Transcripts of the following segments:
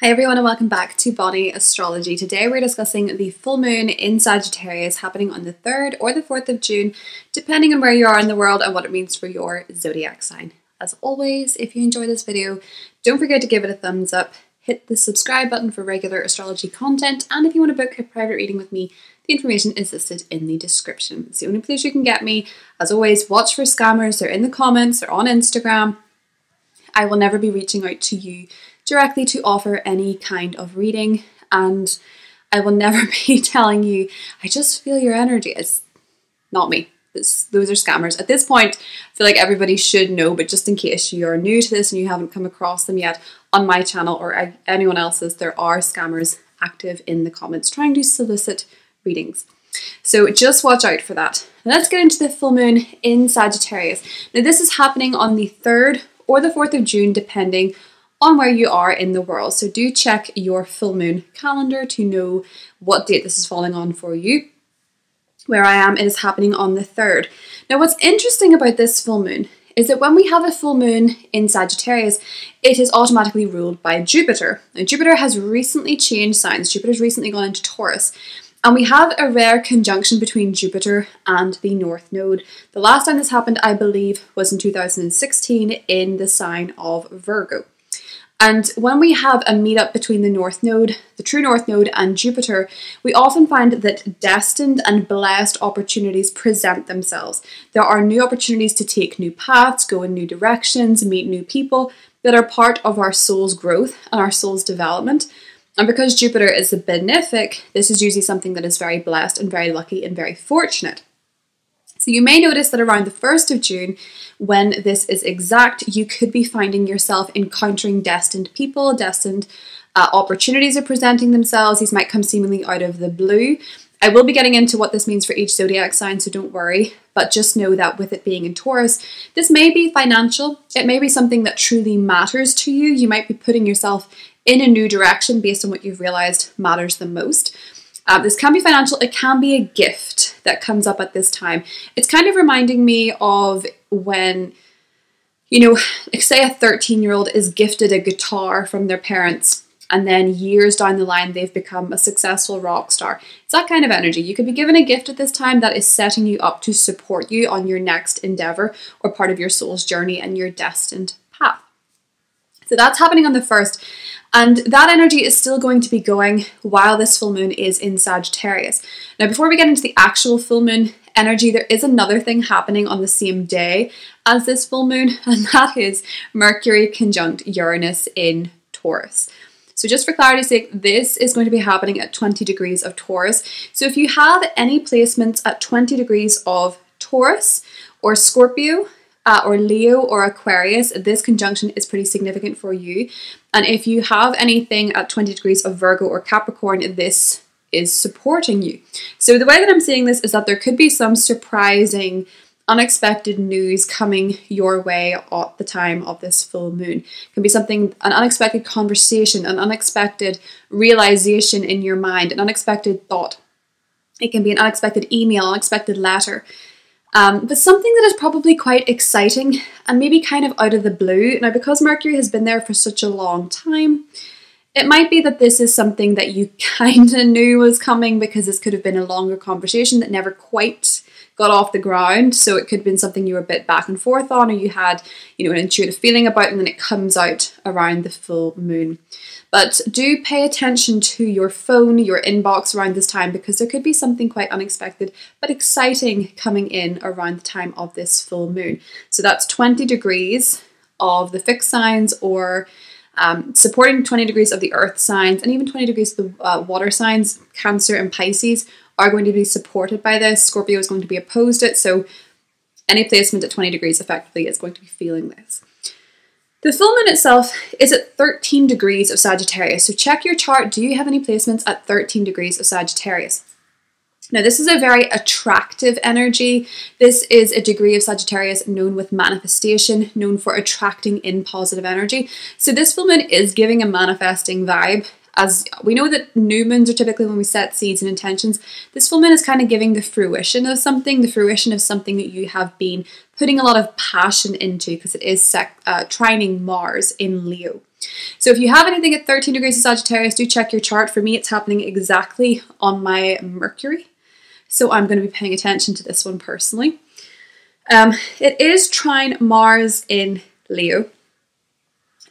Hi everyone and welcome back to Body Astrology. Today we're discussing the full moon in Sagittarius happening on the 3rd or the 4th of June, depending on where you are in the world and what it means for your zodiac sign. As always, if you enjoy this video, don't forget to give it a thumbs up, hit the subscribe button for regular astrology content, and if you want to book a private reading with me, the information is listed in the description. It's the only place you can get me. As always, watch for scammers. They're in the comments, they're on Instagram. I will never be reaching out to you directly to offer any kind of reading, and I will never be telling you, I just feel your energy. It's not me. Those are scammers. At this point, I feel like everybody should know, but just in case you are new to this and you haven't come across them yet on my channel or anyone else's, there are scammers active in the comments trying to solicit readings. So just watch out for that. Let's get into the full moon in Sagittarius. Now this is happening on the 3rd or the 4th of June, depending on where you are in the world. So do check your full moon calendar to know what date this is falling on for you. Where I am, it is happening on the 3rd. Now what's interesting about this full moon is that when we have a full moon in Sagittarius, it is automatically ruled by Jupiter. Now Jupiter has recently changed signs. Jupiter's recently gone into Taurus. And we have a rare conjunction between Jupiter and the North Node. The last time this happened, I believe, was in 2016 in the sign of Virgo. And when we have a meetup between the North Node, the true North Node, and Jupiter, we often find that destined and blessed opportunities present themselves. There are new opportunities to take new paths, go in new directions, meet new people that are part of our soul's growth and our soul's development. And because Jupiter is a benefic, this is usually something that is very blessed and very lucky and very fortunate. So you may notice that around the 1st of June, when this is exact, you could be finding yourself encountering destined people, destined opportunities are presenting themselves. These might come seemingly out of the blue. I will be getting into what this means for each zodiac sign, so don't worry. But just know that with it being in Taurus, this may be financial. It may be something that truly matters to you. You might be putting yourself in a new direction based on what you've realized matters the most. This can be financial. It can be a gift that comes up at this time. It's kind of reminding me of when, say a 13-year-old is gifted a guitar from their parents, and then years down the line, they've become a successful rock star. It's that kind of energy. You could be given a gift at this time that is setting you up to support you on your next endeavor or part of your soul's journey and your destined path. So that's happening on the 1st. And that energy is still going to be going while this full moon is in Sagittarius. Now, before we get into the actual full moon energy, there is another thing happening on the same day as this full moon, and that is Mercury conjunct Uranus in Taurus. So just for clarity's sake, this is going to be happening at 20 degrees of Taurus. So if you have any placements at 20 degrees of Taurus or Scorpio, or Leo or Aquarius, this conjunction is pretty significant for you. And if you have anything at 20 degrees of Virgo or Capricorn, this is supporting you. So the way that I'm seeing this is that there could be some surprising, unexpected news coming your way at the time of this full moon. It can be something, an unexpected conversation, an unexpected realization in your mind, an unexpected thought. It can be an unexpected email, unexpected letter. But something that is probably quite exciting and maybe kind of out of the blue. Now, because Mercury has been there for such a long time, it might be that this is something that you kind of knew was coming because this could have been a longer conversation that never quite got off the ground. So it could have been something you were a bit back and forth on, or you had, an intuitive feeling about, and then it comes out around the full moon. But do pay attention to your phone, your inbox around this time, because there could be something quite unexpected but exciting coming in around the time of this full moon. So that's 20 degrees of the fixed signs, or supporting 20 degrees of the earth signs, and even 20 degrees of the water signs. Cancer and Pisces are going to be supported by this. Scorpio is going to be opposed it. So any placement at 20 degrees effectively is going to be feeling this. The full moon itself is at 13 degrees of Sagittarius. So check your chart. Do you have any placements at 13 degrees of Sagittarius? Now, this is a very attractive energy. This is a degree of Sagittarius known with manifestation, known for attracting in positive energy. So this full moon is giving a manifesting vibe. As we know that new moons are typically when we set seeds and intentions, this full moon is kind of giving the fruition of something that you have been putting a lot of passion into, because it is trining Mars in Leo. So if you have anything at 13 degrees of Sagittarius, do check your chart. For me, it's happening exactly on my Mercury. So I'm going to be paying attention to this one personally. It is trine Mars in Leo.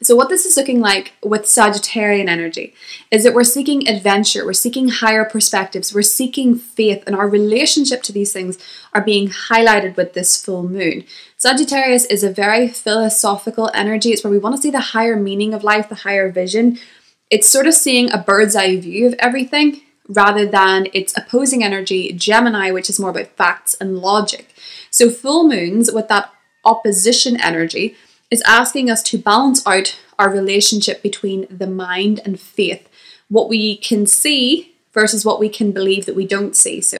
So what this is looking like with Sagittarian energy is that we're seeking adventure, we're seeking higher perspectives, we're seeking faith, and our relationship to these things are being highlighted with this full moon. Sagittarius is a very philosophical energy. It's where we want to see the higher meaning of life, the higher vision. It's sort of seeing a bird's eye view of everything rather than its opposing energy, Gemini, which is more about facts and logic. So full moons with that opposition energy is asking us to balance out our relationship between the mind and faith, what we can see versus what we can believe that we don't see. So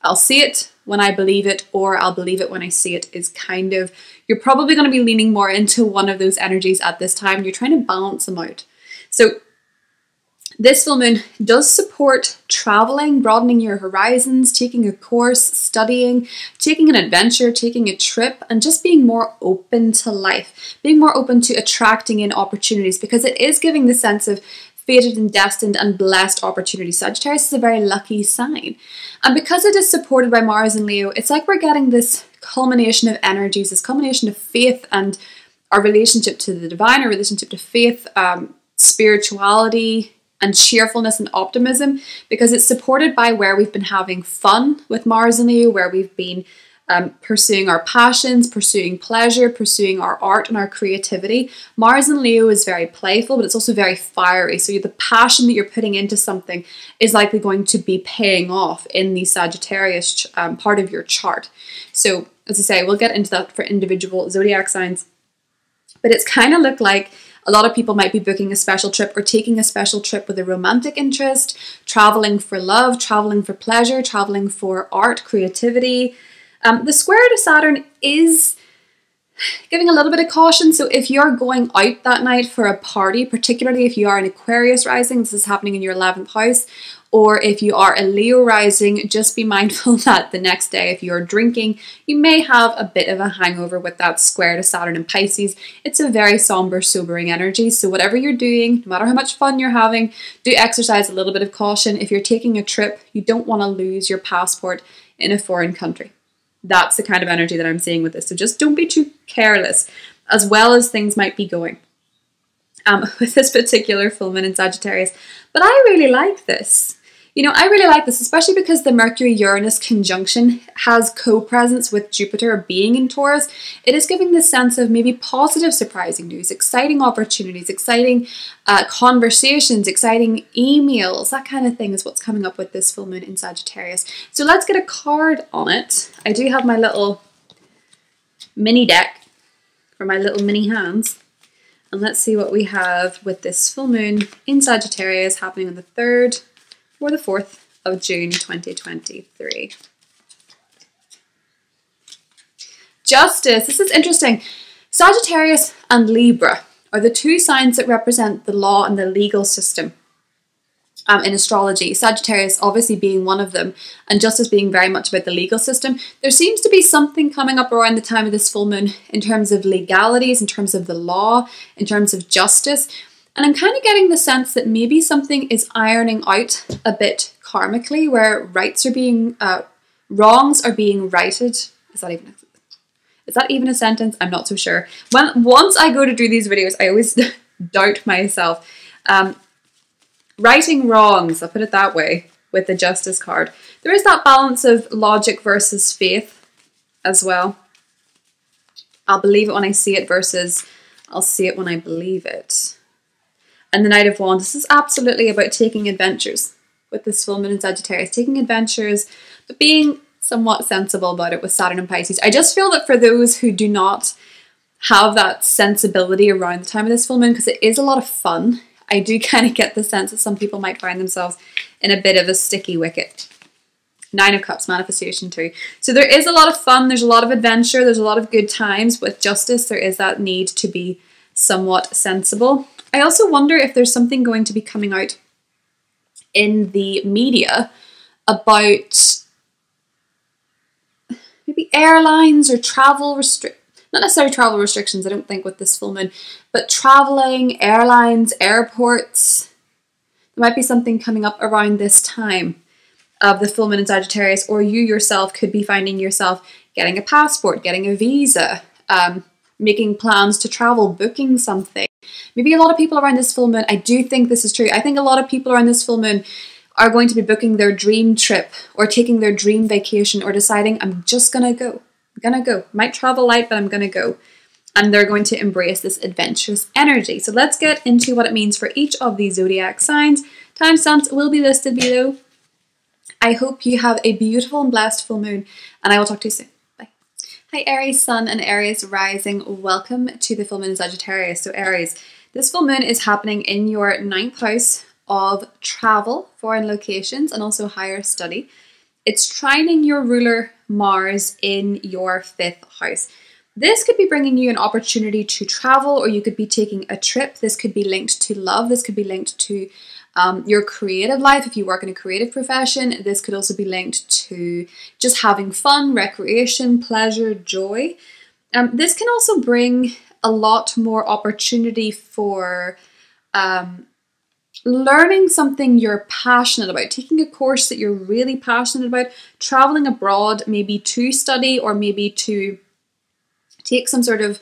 I'll see it when I believe it, or I'll believe it when I see it is kind of, you're probably going to be leaning more into one of those energies at this time. You're trying to balance them out. So this full moon does support traveling, broadening your horizons, taking a course, studying, taking an adventure, taking a trip, and just being more open to life, being more open to attracting in opportunities, because it is giving the sense of fated and destined and blessed opportunities. Sagittarius is a very lucky sign. And because it is supported by Mars and Leo, it's like we're getting this culmination of energies, this culmination of faith and our relationship to the divine, our relationship to faith, spirituality, and cheerfulness and optimism, because it's supported by where we've been having fun with Mars and Leo, where we've been pursuing our passions, pursuing pleasure, pursuing our art and our creativity. Mars and Leo is very playful, but it's also very fiery. So the passion that you're putting into something is likely going to be paying off in the Sagittarius part of your chart. So as I say, we'll get into that for individual zodiac signs, but it's kind of look like a lot of people might be booking a special trip or taking a special trip with a romantic interest, traveling for love, traveling for pleasure, traveling for art, creativity. The square to Saturn is giving a little bit of caution. So if you're going out that night for a party, particularly if you are an Aquarius rising, this is happening in your 11th house, or if you are a Leo rising, just be mindful that the next day, if you're drinking, you may have a bit of a hangover with that square to Saturn in Pisces. It's a very somber, sobering energy. So whatever you're doing, no matter how much fun you're having, do exercise a little bit of caution. If you're taking a trip, you don't want to lose your passport in a foreign country. That's the kind of energy that I'm seeing with this. So just don't be too careless, as well as things might be going with this particular full moon in Sagittarius. But I really like this. I really like this, especially because the Mercury-Uranus conjunction has co-presence with Jupiter being in Taurus. It is giving this sense of maybe positive, surprising news, exciting opportunities, exciting conversations, exciting emails, that kind of thing is what's coming up with this full moon in Sagittarius. So let's get a card on it. I do have my little mini deck for my little mini hands. And let's see what we have with this full moon in Sagittarius happening on the 3rd or the 4th of June 2023. Justice. This is interesting. Sagittarius and Libra are the two signs that represent the law and the legal system in astrology. Sagittarius obviously being one of them, and justice being very much about the legal system. There seems to be something coming up around the time of this full moon in terms of legalities, in terms of the law, in terms of justice. And I'm kind of getting the sense that maybe something is ironing out a bit karmically, where wrongs are being righted. Is that even a sentence? I'm not so sure. Once I go to do these videos, I always doubt myself. Righting wrongs, I'll put it that way, with the Justice card. There is that balance of logic versus faith as well. I'll believe it when I see it versus I'll see it when I believe it. And the Knight of Wands, this is absolutely about taking adventures with this full moon in Sagittarius. Taking adventures, but being somewhat sensible about it with Saturn and Pisces. I just feel that for those who do not have that sensibility around the time of this full moon, because it is a lot of fun, I do kind of get the sense that some people might find themselves in a bit of a sticky wicket. 9 of Cups, manifestation too. So there is a lot of fun, there's a lot of adventure, there's a lot of good times. With Justice, there is that need to be somewhat sensible. I also wonder if there's something going to be coming out in the media about maybe airlines or not necessarily travel restrictions, I don't think, with this full moon, but traveling, airlines, airports. There might be something coming up around this time of the full moon in Sagittarius, or you yourself could be finding yourself getting a passport, getting a visa, making plans to travel, booking something. Maybe a lot of people around this full moon, I do think this is true, I think a lot of people around this full moon are going to be booking their dream trip or taking their dream vacation or deciding, I'm just gonna go. I'm gonna go. Might travel light, but I'm gonna go. And they're going to embrace this adventurous energy. So let's get into what it means for each of these zodiac signs. Timestamps will be listed below. I hope you have a beautiful and blessed full moon, and I will talk to you soon. Bye. Hi Aries Sun and Aries Rising. Welcome to the full moon in Sagittarius. So Aries, this full moon is happening in your 9th house of travel, foreign locations, and also higher study. It's trining your ruler Mars in your 5th house. This could be bringing you an opportunity to travel, or you could be taking a trip. This could be linked to love. This could be linked to your creative life. If you work in a creative profession, this could also be linked to just having fun, recreation, pleasure, joy. This can also bring a lot more opportunity for learning something you're passionate about, taking a course that you're really passionate about, traveling abroad, maybe to study or maybe to take some sort of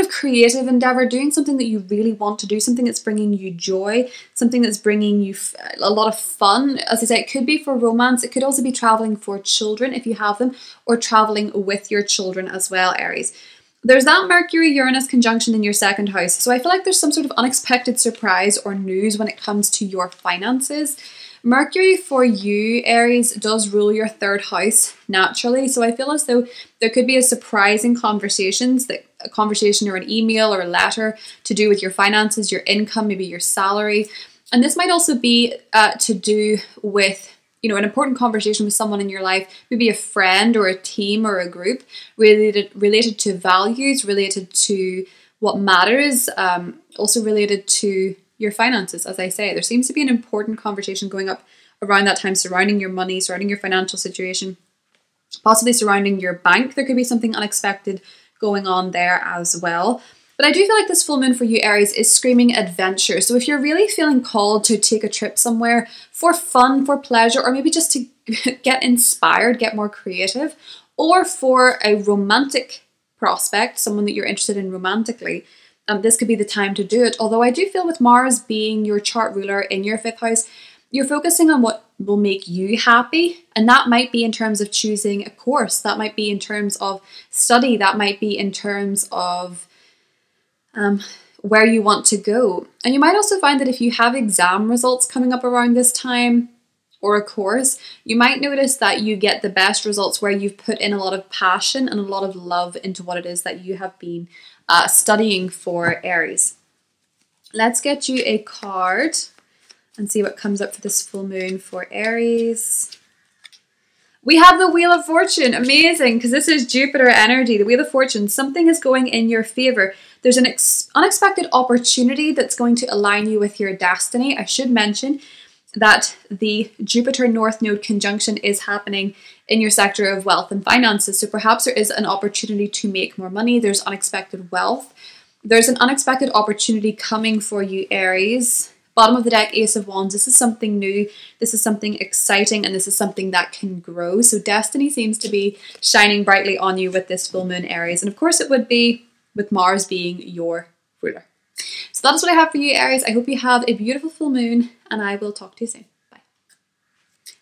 creative endeavor, doing something that you really want to do, something that's bringing you joy, something that's bringing you a lot of fun. As I say, it could be for romance. It could also be traveling for children if you have them, or traveling with your children as well, Aries. There's that Mercury-Uranus conjunction in your 2nd house. So I feel like there's some sort of unexpected surprise or news when it comes to your finances. Mercury for you, Aries, does rule your 3rd house naturally. So I feel as though there could be a surprising a conversation or an email or a letter to do with your finances, your income, maybe your salary. And this might also be to do with, you know, an important conversation with someone in your life, maybe a friend or a team or a group related to values, related to what matters, also related to your finances. As I say, there seems to be an important conversation going up around that time surrounding your money, surrounding your financial situation, possibly surrounding your bank. There could be something unexpected going on there as well. But I do feel like this full moon for you, Aries, is screaming adventure. So if you're really feeling called to take a trip somewhere for fun, for pleasure, or maybe just to get inspired, get more creative, or for a romantic prospect, someone that you're interested in romantically, this could be the time to do it. Although I do feel with Mars being your chart ruler in your 5th house, you're focusing on what will make you happy. And that might be in terms of choosing a course. That might be in terms of study. That might be in terms of where you want to go. And you might also find that if you have exam results coming up around this time, or a course, you might notice that you get the best results where you've put in a lot of passion and a lot of love into what it is that you have been studying for, Aries. Let's get you a card and see what comes up for this full moon for Aries. We have the Wheel of Fortune. Amazing, because this is Jupiter energy. The Wheel of Fortune, something is going in your favor. There's an unexpected opportunity that's going to align you with your destiny. I should mention that the Jupiter North Node conjunction is happening in your sector of wealth and finances. So perhaps there is an opportunity to make more money. There's unexpected wealth. There's an unexpected opportunity coming for you, Aries. Bottom of the deck, Ace of Wands. This is something new. This is something exciting, and this is something that can grow. So destiny seems to be shining brightly on you with this full moon, Aries. And of course it would be with Mars being your ruler. So that's what I have for you, Aries. I hope you have a beautiful full moon, and I will talk to you soon. Bye.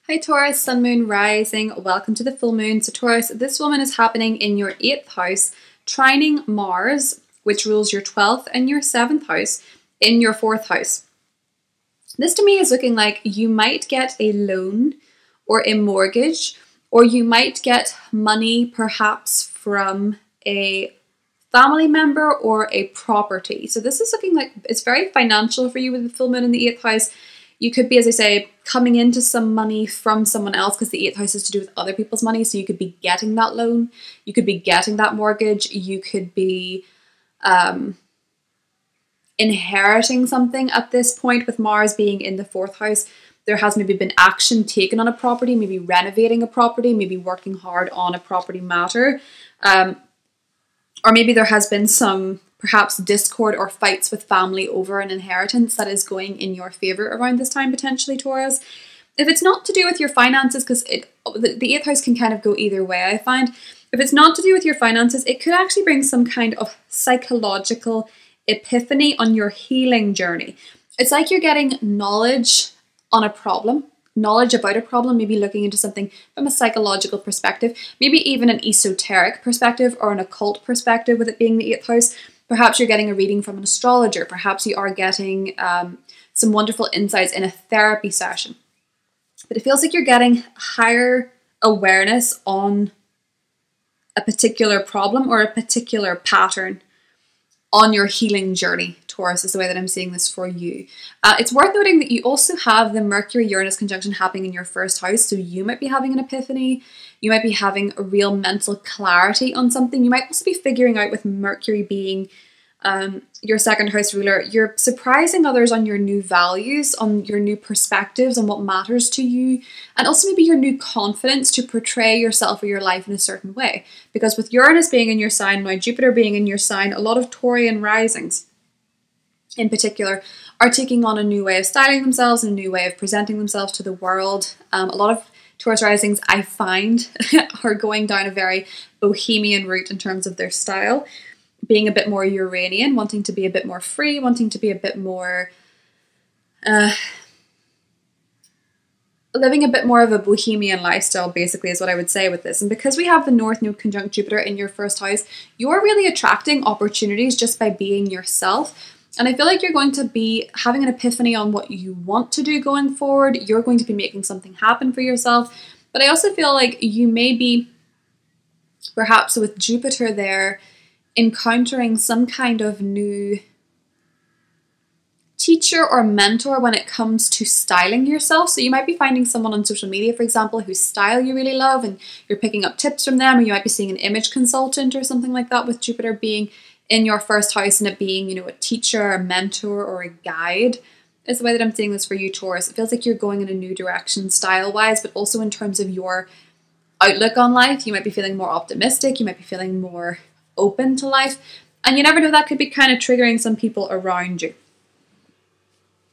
Hi Taurus, Sun, Moon, Rising. Welcome to the full moon. So Taurus, this full moon is happening in your 8th house, trining Mars, which rules your 12th and your 7th house, in your 4th house. This to me is looking like you might get a loan or a mortgage, or you might get money perhaps from a family member or a property. So this is looking like it's very financial for you with the full moon in the 8th house. You could be, as I say, coming into some money from someone else, because the 8th house is to do with other people's money. So you could be getting that loan, you could be getting that mortgage, you could be inheriting something at this point with Mars being in the 4th house. there has maybe been action taken on a property, maybe renovating a property, maybe working hard on a property matter. Or maybe there has been some perhaps discord or fights with family over an inheritance that is going in your favor around this time, potentially, Taurus. If it's not to do with your finances, because the 8th house can kind of go either way, I find. If it's not to do with your finances, it could actually bring some kind of psychological epiphany on your healing journey. It's like you're getting knowledge on a problem, knowledge about a problem, maybe looking into something from a psychological perspective, maybe even an esoteric perspective or an occult perspective with it being the 8th house. Perhaps you're getting a reading from an astrologer. Perhaps you are getting some wonderful insights in a therapy session. But it feels like you're getting higher awareness on a particular problem or a particular pattern on your healing journey, Taurus, is the way that I'm seeing this for you. It's worth noting that you also have the Mercury-Uranus conjunction happening in your 1st house, so you might be having an epiphany. You might be having a real mental clarity on something. You might also be figuring out, with Mercury being your 2nd house ruler, you're surprising others on your new values, on your new perspectives, on what matters to you, and also maybe your new confidence to portray yourself or your life in a certain way. Because with Uranus being in your sign, now Jupiter being in your sign, a lot of Taurian risings in particular are taking on a new way of styling themselves and a new way of presenting themselves to the world. A lot of Taurus risings, I find, are going down a very bohemian route in terms of their style, being a bit more Uranian, wanting to be a bit more free, wanting to be a bit more, living a bit more of a bohemian lifestyle, basically, is what I would say with this. And because we have the North Node conjunct Jupiter in your 1st house, you're really attracting opportunities just by being yourself. And I feel like you're going to be having an epiphany on what you want to do going forward. You're going to be making something happen for yourself. But I also feel like you may be, perhaps with Jupiter there, encountering some kind of new teacher or mentor when it comes to styling yourself. So you might be finding someone on social media, for example, whose style you really love, and you're picking up tips from them, or you might be seeing an image consultant or something like that, with Jupiter being in your 1st house and it being, you know, a teacher, a mentor, or a guide, is the way that I'm seeing this for you, Taurus. It feels like you're going in a new direction style-wise, but also in terms of your outlook on life. You might be feeling more optimistic, you might be feeling more open to life, and you never know, that could be kind of triggering some people around you.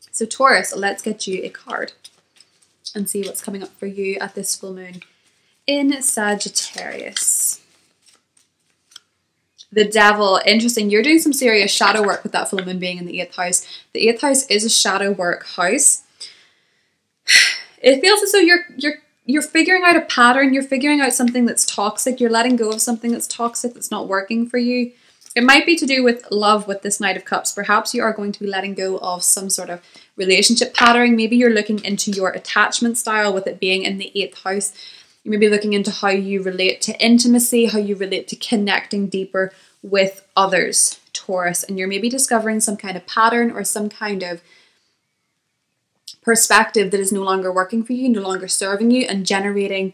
So Taurus, let's get you a card and see what's coming up for you at this full moon in Sagittarius. The Devil. Interesting. You're doing some serious shadow work with that full moon being in the 8th house. The 8th house is a shadow work house. It feels as though you're figuring out a pattern. You're figuring out something that's toxic. You're letting go of something that's toxic, that's not working for you. It might be to do with love with this Knight of Cups. Perhaps you are going to be letting go of some sort of relationship pattern. Maybe you're looking into your attachment style with it being in the 8th house. You may be looking into how you relate to intimacy, how you relate to connecting deeper with others, Taurus. And you're maybe discovering some kind of pattern or some kind of perspective that is no longer working for you, no longer serving you, and generating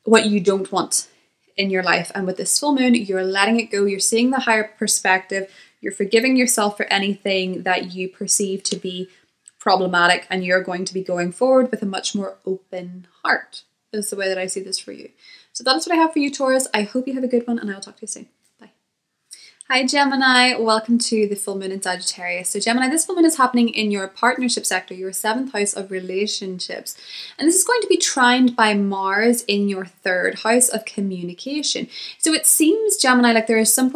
what you don't want in your life. And with this full moon, you're letting it go. You're seeing the higher perspective. You're forgiving yourself for anything that you perceive to be problematic, and you're going to be going forward with a much more open heart, is the way that I see this for you. So that's what I have for you, Taurus. I hope you have a good one, and I will talk to you soon. Bye. Hi, Gemini. Welcome to the full moon in Sagittarius. So Gemini, this full moon is happening in your partnership sector, your 7th house of relationships. And this is going to be trined by Mars in your 3rd house of communication. So it seems, Gemini, like there is some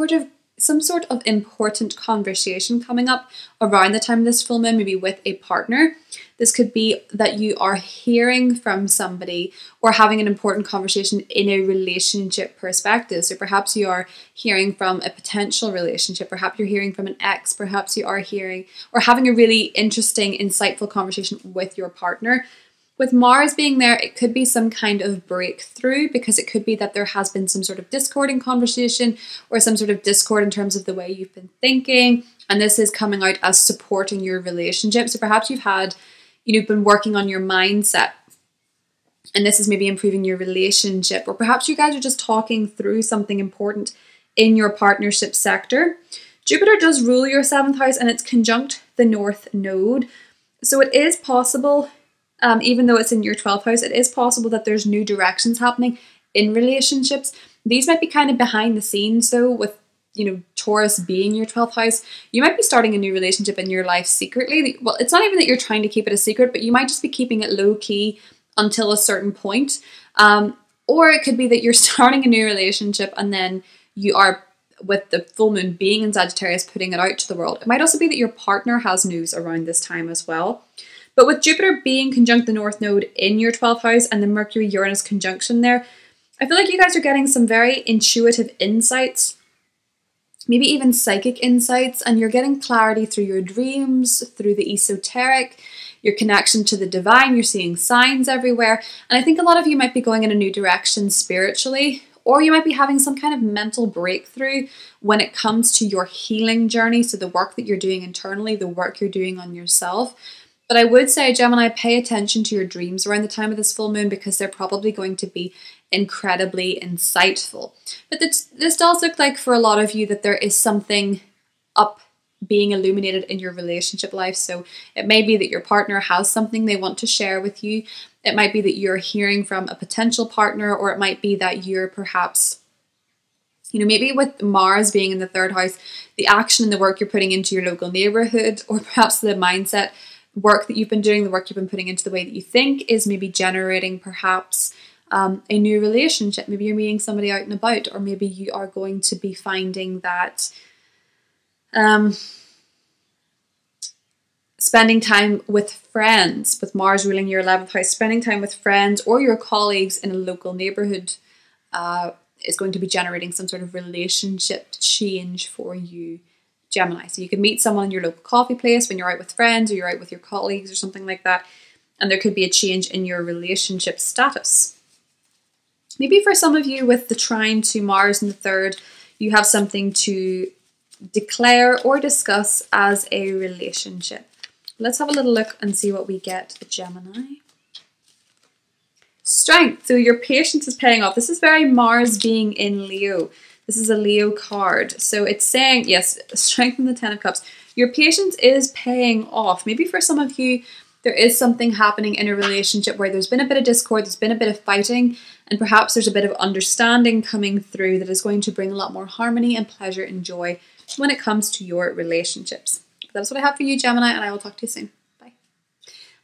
sort of important conversation coming up around the time of this full moon, maybe with a partner. This could be that you are hearing from somebody or having an important conversation in a relationship perspective. So perhaps you are hearing from a potential relationship, perhaps you're hearing from an ex, perhaps you are hearing or having a really interesting, insightful conversation with your partner. With Mars being there, it could be some kind of breakthrough, because it could be that there has been some sort of discord in conversation or some sort of discord in terms of the way you've been thinking. And this is coming out as supporting your relationship. So perhaps you've had, you've been working on your mindset, and this is maybe improving your relationship. Or perhaps you guys are just talking through something important in your partnership sector. Jupiter does rule your 7th house, and it's conjunct the North Node. So it is possible even though it's in your 12th house, it is possible that there's new directions happening in relationships. These might be kind of behind the scenes though, with Taurus being your 12th house. You might be starting a new relationship in your life secretly. Well, it's not even that you're trying to keep it a secret, but you might just be keeping it low key until a certain point. Or it could be that you're starting a new relationship and then you are, with the full moon being in Sagittarius, putting it out to the world. It might also be that your partner has news around this time as well. But with Jupiter being conjunct the North Node in your 12th house and the Mercury-Uranus conjunction there, I feel like you guys are getting some very intuitive insights, maybe even psychic insights, and you're getting clarity through your dreams, through the esoteric, your connection to the divine. You're seeing signs everywhere. And I think a lot of you might be going in a new direction spiritually, or you might be having some kind of mental breakthrough when it comes to your healing journey. So the work that you're doing internally, the work you're doing on yourself. But I would say, Gemini, pay attention to your dreams around the time of this full moon, because they're probably going to be incredibly insightful. But this does look like for a lot of you that there is something up being illuminated in your relationship life. So it may be that your partner has something they want to share with you. It might be that you're hearing from a potential partner, or it might be that you're perhaps, maybe with Mars being in the 3rd house, the action and the work you're putting into your local neighborhood, or perhaps the mindset work that you've been doing, the work you've been putting into the way that you think, is maybe generating perhaps a new relationship. Maybe you're meeting somebody out and about, or maybe you are going to be finding that spending time with friends, with Mars ruling your 11th house, spending time with friends or your colleagues in a local neighborhood is going to be generating some sort of relationship change for you, Gemini. So you can meet someone in your local coffee place when you're out with friends, or you're out with your colleagues or something like that, and there could be a change in your relationship status. Maybe for some of you with the trine to Mars in the 3rd, you have something to declare or discuss as a relationship. Let's have a little look and see what we get, Gemini. Strength. So your patience is paying off. This is very Mars being in Leo. This is a Leo card. So it's saying, yes, strength in the 10 of Cups. Your patience is paying off. Maybe for some of you, there is something happening in a relationship where there's been a bit of discord, there's been a bit of fighting, and perhaps there's a bit of understanding coming through that is going to bring a lot more harmony and pleasure and joy when it comes to your relationships. That's what I have for you, Gemini, and I will talk to you soon. Bye.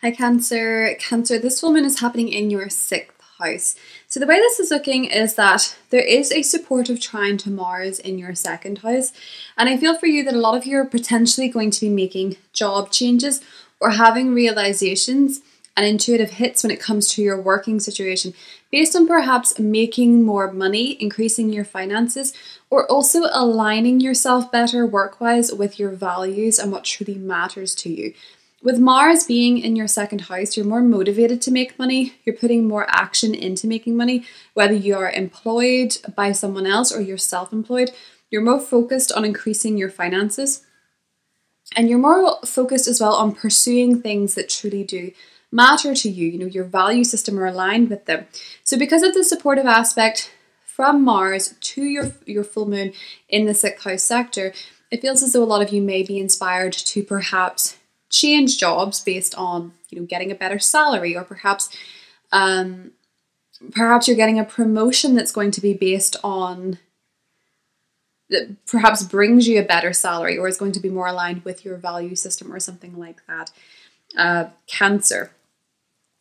Hi, Cancer. Cancer, this full moon is happening in your 6th house. So the way this is looking is that there is a supportive trine to Mars in your 2nd house. And I feel for you that a lot of you are potentially going to be making job changes or having realizations and intuitive hits when it comes to your working situation, based on perhaps making more money, increasing your finances, or also aligning yourself better work-wise with your values and what truly matters to you. With Mars being in your 2nd house, you're more motivated to make money. You're putting more action into making money, whether you are employed by someone else or you're self-employed. You're more focused on increasing your finances. And you're more focused as well on pursuing things that truly do matter to you. Your value system are aligned with them. So because of the supportive aspect from Mars to your full moon in the 6th house sector, it feels as though a lot of you may be inspired to perhaps change jobs based on getting a better salary, or perhaps you're getting a promotion that's going to be based on, that perhaps brings you a better salary, or is going to be more aligned with your value system or something like that. Cancer.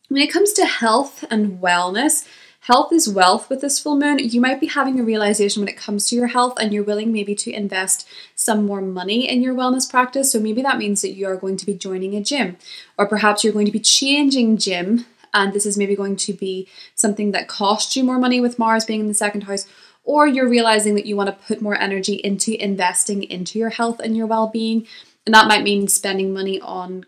When it comes to health and wellness, health is wealth with this full moon. You might be having a realization when it comes to your health, and you're willing maybe to invest some more money in your wellness practice. So maybe that means that you are going to be joining a gym, or perhaps you're going to be changing gym, and this is maybe going to be something that costs you more money with Mars being in the 2nd house, or you're realizing that you want to put more energy into investing into your health and your well-being. And that might mean spending money on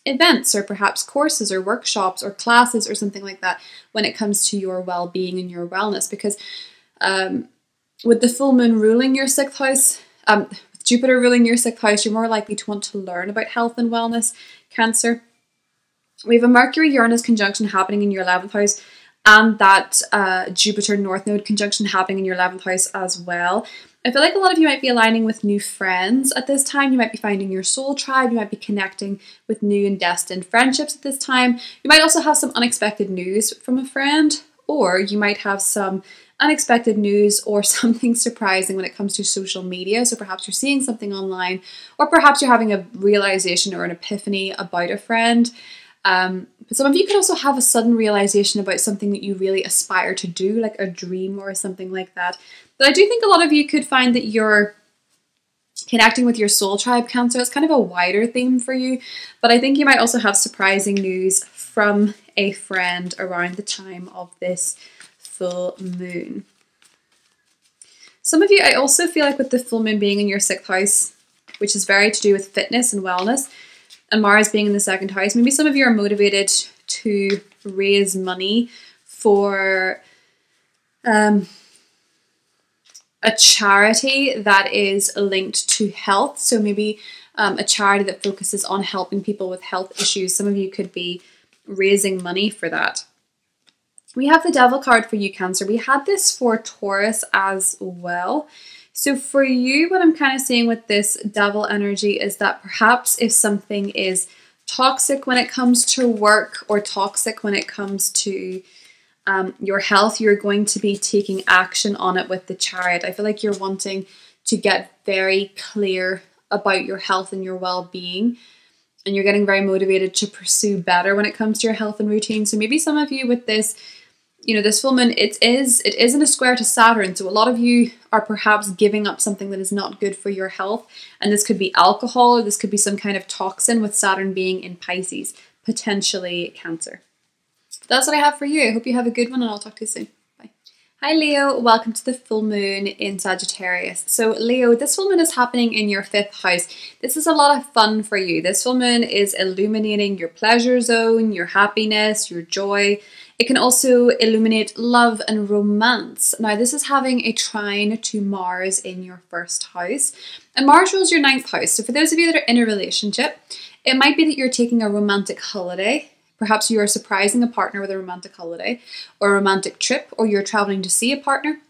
events, or perhaps courses or workshops or classes or something like that when it comes to your well-being and your wellness. Because with the full moon ruling your 6th house, with Jupiter ruling your 6th house, you're more likely to want to learn about health and wellness, Cancer. We have a Mercury-Uranus conjunction happening in your 11th house, and that Jupiter North Node conjunction happening in your 11th house as well. I feel like a lot of you might be aligning with new friends at this time. You might be finding your soul tribe. You might be connecting with new and destined friendships at this time. You might also have some unexpected news from a friend, or you might have some unexpected news or something surprising when it comes to social media. So perhaps you're seeing something online, or perhaps you're having a realization or an epiphany about a friend. But some of you could also have a sudden realization about something that you really aspire to do, like a dream or something like that. But I do think a lot of you could find that you're connecting with your soul tribe, Cancer. It's kind of a wider theme for you, but I think you might also have surprising news from a friend around the time of this full moon. Some of you, I also feel like with the full moon being in your 6th house, which is very to do with fitness and wellness, and Mars being in the 2nd house, maybe some of you are motivated to raise money for a charity that is linked to health. So maybe a charity that focuses on helping people with health issues. Some of you could be raising money for that. We have the Devil card for you, Cancer. We had this for Taurus as well. So for you, what I'm kind of seeing with this Devil energy is that perhaps if something is toxic when it comes to work or toxic when it comes to your health, you're going to be taking action on it with the Chariot. I feel like you're wanting to get very clear about your health and your well-being, and you're getting very motivated to pursue better when it comes to your health and routine. So maybe some of you with this, this full moon, it is in a square to Saturn. So a lot of you are perhaps giving up something that is not good for your health. And this could be alcohol, or this could be some kind of toxin with Saturn being in Pisces, potentially Cancer. That's what I have for you. I hope you have a good one, and I'll talk to you soon. Bye. Hi Leo, welcome to the full moon in Sagittarius. So Leo, this full moon is happening in your 5th house. This is a lot of fun for you. This full moon is illuminating your pleasure zone, your happiness, your joy. It can also illuminate love and romance. Now this is having a trine to Mars in your 1st house, and Mars rules your 9th house. So for those of you that are in a relationship, it might be that you're taking a romantic holiday. Perhaps you are surprising a partner with a romantic holiday or a romantic trip, or you're traveling to see a partner.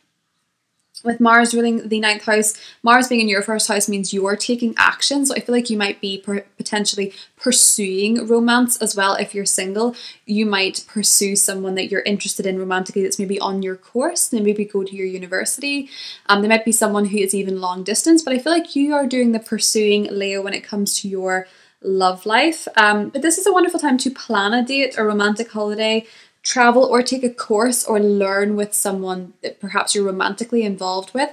With Mars ruling the 9th house, Mars being in your 1st house means you're taking action. So I feel like you might be potentially pursuing romance as well. If you're single, you might pursue someone that you're interested in romantically that's maybe on your course. They maybe go to your university. They might be someone who is even long distance, but I feel like you are doing the pursuing, Leo, when it comes to your love life. But this is a wonderful time to plan a date, a romantic holiday, travel, or take a course or learn with someone that perhaps you're romantically involved with.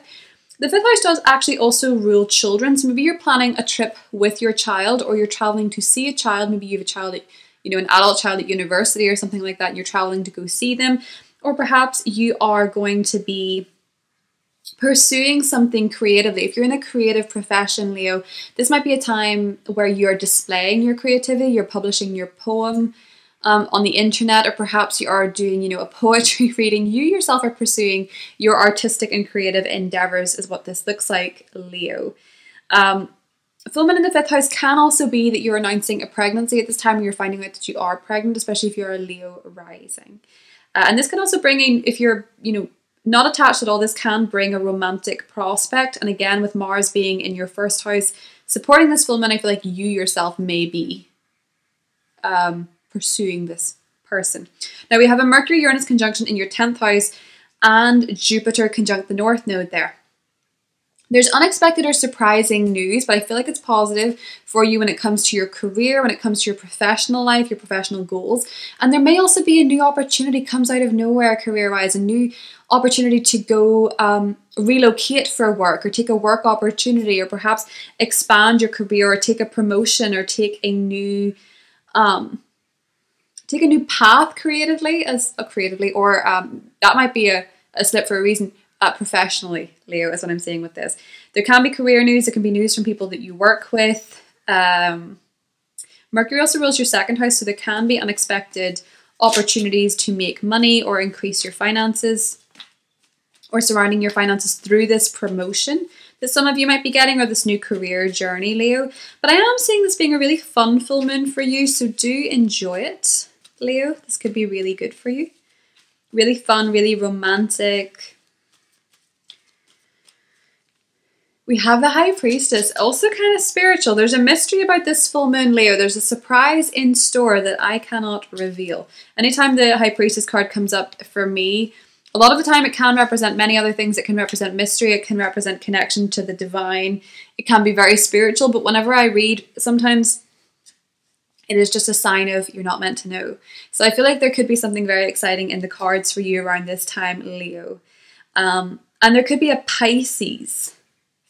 The 5th house does actually also rule children. So maybe you're planning a trip with your child, or you're traveling to see a child. Maybe you have a child, an adult child at university or something like that, and you're traveling to go see them. Or perhaps you are going to be pursuing something creatively. If you're in a creative profession, Leo, this might be a time where you're displaying your creativity. You're publishing your poem on the internet, or perhaps you are doing, a poetry reading. You yourself are pursuing your artistic and creative endeavors is what this looks like, Leo. Full moon in the 5th house can also be that you're announcing a pregnancy at this time, or you're finding out that you are pregnant, especially if you're a Leo rising. And this can also bring in, if you're, not attached at all, this can bring a romantic prospect. And again, with Mars being in your 1st house, supporting this full moon, I feel like you yourself may be pursuing this person. Now we have a Mercury Uranus conjunction in your 10th house, and Jupiter conjunct the North Node there. There's unexpected or surprising news, but I feel like it's positive for you when it comes to your career, when it comes to your professional life, your professional goals. And there may also be a new opportunity comes out of nowhere career-wise, a new opportunity to go relocate for work, or take a work opportunity, or perhaps expand your career, or take a promotion, or take a new path creatively, or that might be a slip for a reason. Professionally, Leo, is what I'm saying with this. There can be career news. There can be news from people that you work with. Mercury also rules your 2nd house, so there can be unexpected opportunities to make money or increase your finances, or surrounding your finances through this promotion that some of you might be getting, or this new career journey, Leo. But I am seeing this being a really fun full moon for you, so do enjoy it, Leo. This could be really good for you. really fun, really romantic. We have the High Priestess, also kind of spiritual. There's a mystery about this full moon, Leo. There's a surprise in store that I cannot reveal. Anytime the High Priestess card comes up for me, a lot of the time it can represent many other things. It can represent mystery. It can represent connection to the divine. It can be very spiritual. But whenever I read, sometimes it is just a sign of you're not meant to know. So I feel like there could be something very exciting in the cards for you around this time, Leo. And there could be a Pisces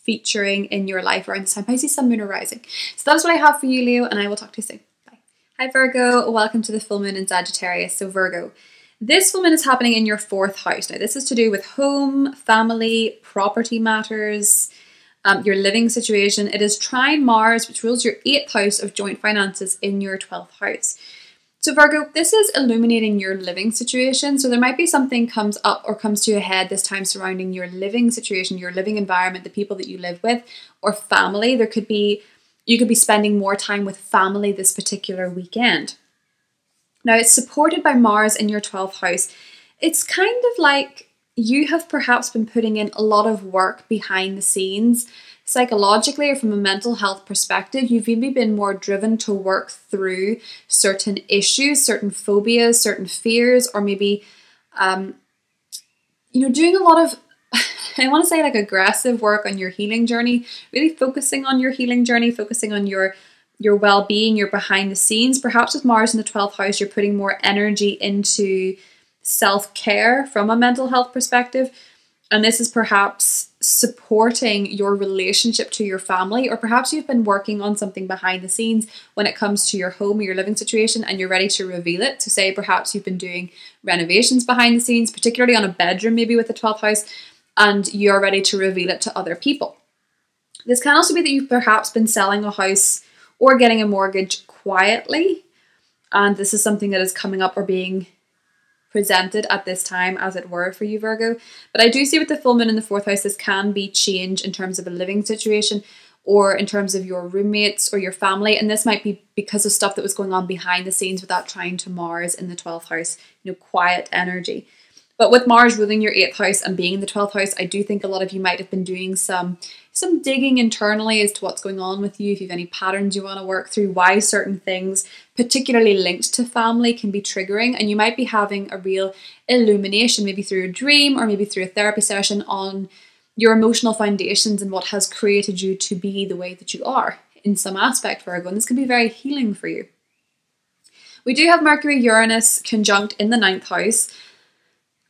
featuring in your life around this time. Pisces, Sun, Moon, or Rising. So that's what I have for you, Leo, and I will talk to you soon. Bye. Hi, Virgo. Welcome to the full moon in Sagittarius. So Virgo, this full moon is happening in your 4th house. Now, this is to do with home, family, property matters, your living situation. It is trine Mars, which rules your 8th house of joint finances in your 12th house. So Virgo, this is illuminating your living situation. So there might be something comes up or comes to a head this time surrounding your living situation, your living environment, the people that you live with, or family. You could be spending more time with family this particular weekend. Now, it's supported by Mars in your 12th house. It's kind of like you have perhaps been putting in a lot of work behind the scenes, psychologically or from a mental health perspective. You've maybe been more driven to work through certain issues, certain phobias, certain fears, or maybe, doing a lot of, I want to say like aggressive work on your healing journey, really focusing on your healing journey, focusing on your well-being, your behind the scenes. Perhaps with Mars in the 12th house, you're putting more energy into self-care from a mental health perspective. And this is perhaps supporting your relationship to your family, or perhaps you've been working on something behind the scenes when it comes to your home or your living situation and you're ready to reveal it. So say perhaps you've been doing renovations behind the scenes, particularly on a bedroom, maybe with the 12th house, and you're ready to reveal it to other people. This can also be that you've perhaps been selling a house or getting a mortgage quietly. And this is something that is coming up or being presented at this time, as it were, for you, Virgo. But I do see with the full moon in the 4th house, this can be change in terms of a living situation or in terms of your roommates or your family. And this might be because of stuff that was going on behind the scenes with that trine to Mars in the 12th house, quiet energy. But with Mars ruling your 8th house and being in the 12th house, I do think a lot of you might have been doing some digging internally as to what's going on with you. If you have any patterns you want to work through, why certain things, particularly linked to family, can be triggering. And you might be having a real illumination, maybe through a dream or maybe through a therapy session, on your emotional foundations and what has created you to be the way that you are in some aspect, Virgo. And this can be very healing for you. We do have Mercury, Uranus conjunct in the 9th house.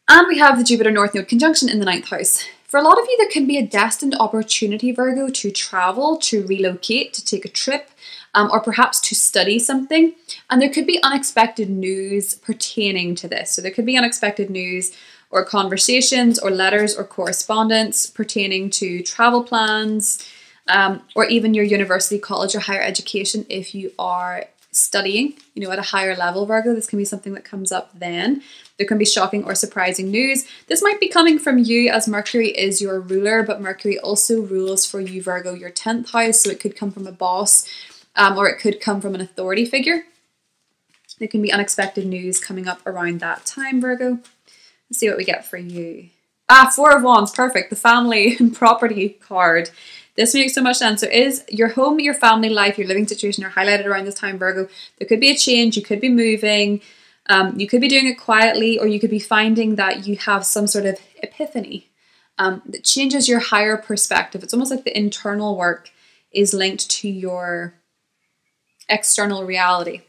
And we have the Jupiter North Node conjunction in the 9th house. For a lot of you, there can be a destined opportunity, Virgo, to travel, to relocate, to take a trip, or perhaps to study something. And there could be unexpected news pertaining to this. So there could be unexpected news or conversations or letters or correspondence pertaining to travel plans, or even your university, college, or higher education if you are studying, at a higher level, Virgo. This can be something that comes up then. There can be shocking or surprising news. This might be coming from you, as Mercury is your ruler, but Mercury also rules for you, Virgo, your 10th house. So it could come from a boss, or it could come from an authority figure. There can be unexpected news coming up around that time, Virgo. Let's see what we get for you. 4 of Wands, perfect. The family and property card. This makes so much sense. So is your home, your family life, your living situation are highlighted around this time, Virgo. There could be a change. You could be moving. You could be doing it quietly, or you could be finding that you have some sort of epiphany that changes your higher perspective. It's almost like the internal work is linked to your external reality,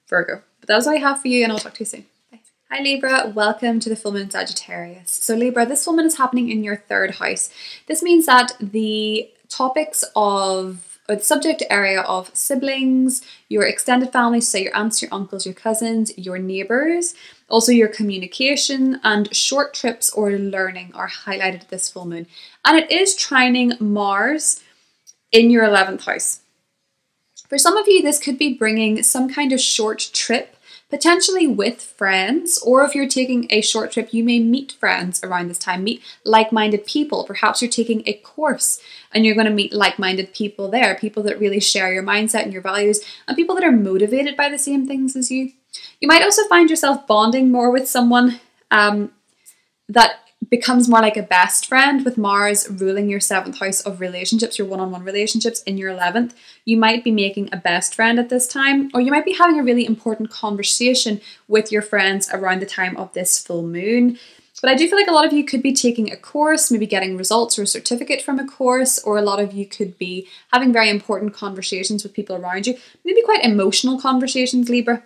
Virgo. But that's what I have for you, and I'll talk to you soon. Bye. Hi Libra, welcome to the full moon in Sagittarius. So Libra, this full moon is happening in your 3rd house. This means that the topics of, or the subject area of siblings, your extended family, so your aunts, your uncles, your cousins, your neighbours, also your communication and short trips or learning are highlighted this full moon. And it is trining Mars in your 11th house. For some of you, this could be bringing some kind of short trip, potentially with friends, or if you're taking a short trip, you may meet friends around this time, meet like-minded people. Perhaps you're taking a course and you're going to meet like-minded people there, people that really share your mindset and your values, and people that are motivated by the same things as you. You might also find yourself bonding more with someone that becomes more like a best friend, with Mars ruling your 7th house of relationships, your one-on-one relationships in your 11th. You might be making a best friend at this time, or you might be having a really important conversation with your friends around the time of this full moon. But I do feel like a lot of you could be taking a course, maybe getting results or a certificate from a course, or a lot of you could be having very important conversations with people around you, maybe quite emotional conversations, Libra.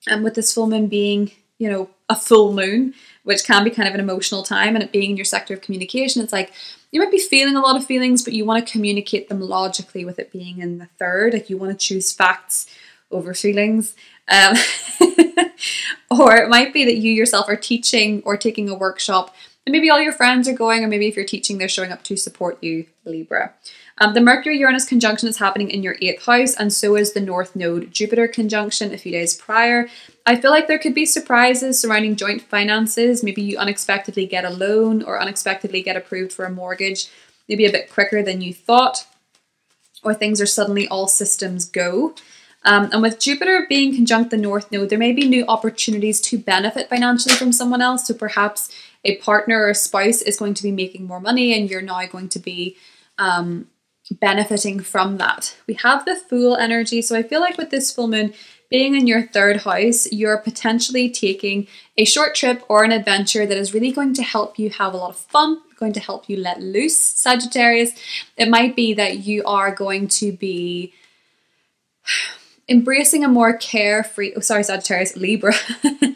And with this full moon being, you know, a full moon, which can be kind of an emotional time, and it being in your sector of communication, it's like you might be feeling a lot of feelings, but you want to communicate them logically with it being in the 3rd. Like you want to choose facts over feelings. Or it might be that you yourself are teaching or taking a workshop, and maybe all your friends are going, or maybe if you're teaching, they're showing up to support you, Libra. The Mercury-Uranus conjunction is happening in your 8th house, and so is the North Node Jupiter conjunction a few days prior. I feel like there could be surprises surrounding joint finances. Maybe you unexpectedly get a loan or unexpectedly get approved for a mortgage, maybe a bit quicker than you thought, or things are suddenly all systems go. And with Jupiter being conjunct the North Node, there may be new opportunities to benefit financially from someone else. So perhaps a partner or a spouse is going to be making more money, and you're now going to be benefiting from that. We have the Fool energy. So I feel like with this full moon being in your 3rd house, you're potentially taking a short trip or an adventure that is really going to help you have a lot of fun, going to help you let loose, Sagittarius. It might be that you are going to be embracing a more carefree, Sagittarius, Libra,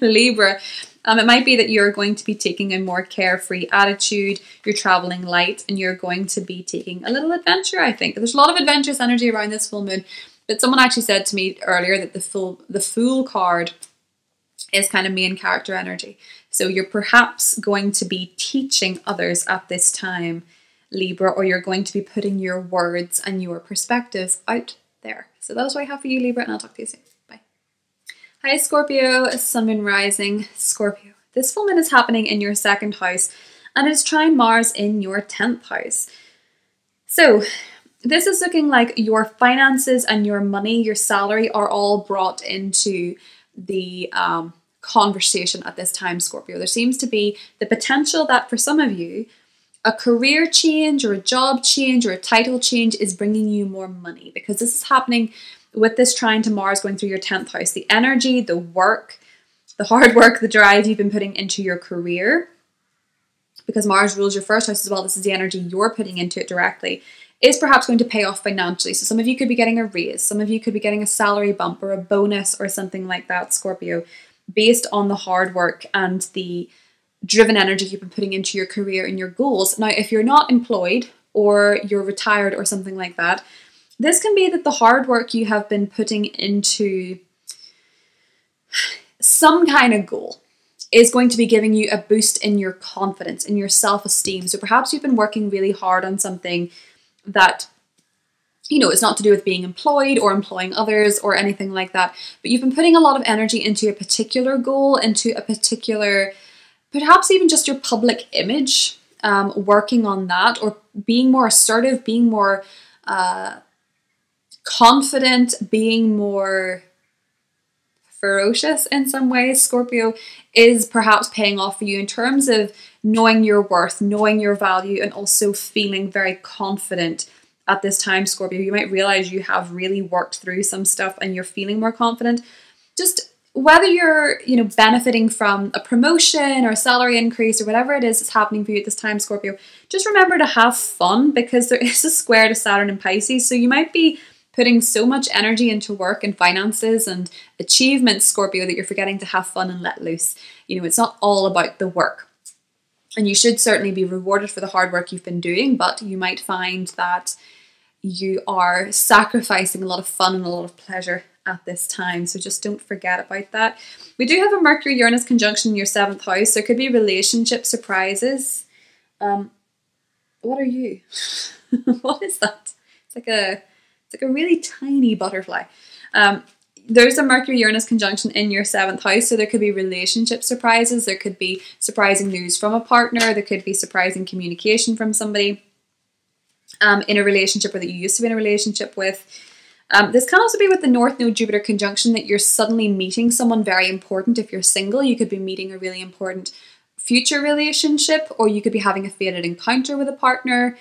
Libra. It might be that you're going to be taking a more carefree attitude, you're traveling light, and you're going to be taking a little adventure, I think. There's a lot of adventurous energy around this full moon, but someone actually said to me earlier that the Fool card is kind of main character energy. So you're perhaps going to be teaching others at this time, Libra, or you're going to be putting your words and your perspectives out there. So that is what I have for you, Libra, and I'll talk to you soon. Bye. Hi, Scorpio, Sun, Moon, Rising, Scorpio. This full moon is happening in your 2nd house, and it is trine Mars in your 10th house. So this is looking like your finances and your money, your salary are all brought into the conversation at this time, Scorpio. There seems to be the potential that for some of you, a career change or a job change or a title change is bringing you more money, because this is happening with this trine to Mars going through your 10th house. The energy, the work, the hard work, the drive you've been putting into your career, because Mars rules your 1st house as well, this is the energy you're putting into it directly, is perhaps going to pay off financially. So some of you could be getting a raise, some of you could be getting a salary bump or a bonus or something like that, Scorpio, based on the hard work and the driven energy you've been putting into your career and your goals. Now, if you're not employed or you're retired or something like that, this can be that the hard work you have been putting into some kind of goal is going to be giving you a boost in your confidence, in your self-esteem. So perhaps you've been working really hard on something that, you know, it's not to do with being employed or employing others or anything like that, but you've been putting a lot of energy into a particular goal, into a particular, perhaps even just your public image, working on that, or being more assertive, being more confident, being more ferocious in some ways, Scorpio, is perhaps paying off for you in terms of knowing your worth, knowing your value, and also feeling very confident at this time, Scorpio. You might realize you have really worked through some stuff and you're feeling more confident. Just whether you're, you know, benefiting from a promotion or a salary increase or whatever it is that's happening for you at this time, Scorpio, just remember to have fun, because there is a square to Saturn in Pisces. So you might be putting so much energy into work and finances and achievements, Scorpio, that you're forgetting to have fun and let loose. You know, it's not all about the work. And you should certainly be rewarded for the hard work you've been doing, but you might find that you are sacrificing a lot of fun and a lot of pleasure at this time. So just don't forget about that. We do have a Mercury-Uranus conjunction in your 7th house. There could be relationship surprises. What are you? What is that? It's like a really tiny butterfly. There's a Mercury-Uranus conjunction in your 7th house, so there could be relationship surprises. There could be surprising news from a partner. There could be surprising communication from somebody in a relationship or that you used to be in a relationship with. This can also be with the North Node Jupiter conjunction, that you're suddenly meeting someone very important. If you're single, you could be meeting a really important future relationship, or you could be having a fated encounter with a partner.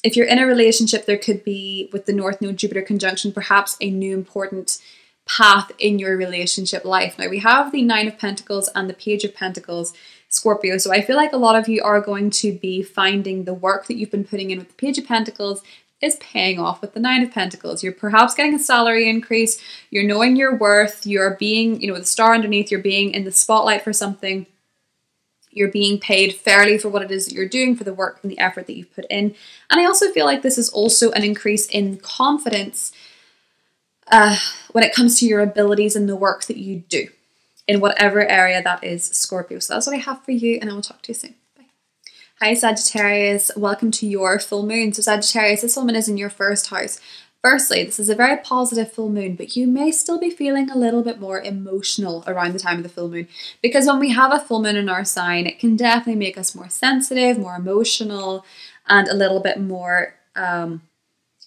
If you're in a relationship, there could be, with the North Node Jupiter conjunction, perhaps a new important path in your relationship life. Now we have the Nine of Pentacles and the Page of Pentacles, Scorpio. So I feel like a lot of you are going to be finding the work that you've been putting in with the Page of Pentacles is paying off with the Nine of Pentacles. You're perhaps getting a salary increase. You're knowing your worth. You're being, with a star underneath, you're being in the spotlight for something. You're being paid fairly for what it is that you're doing, for the work and the effort that you've put in. And I also feel like this is also an increase in confidence when it comes to your abilities and the work that you do in whatever area that is, Scorpio. So that's what I have for you, and I will talk to you soon. Bye. Hi Sagittarius, welcome to your full moon. So Sagittarius, this full moon is in your first house. Firstly, this is a very positive full moon, but you may still be feeling a little bit more emotional around the time of the full moon, because when we have a full moon in our sign, it can definitely make us more sensitive, more emotional, and a little bit more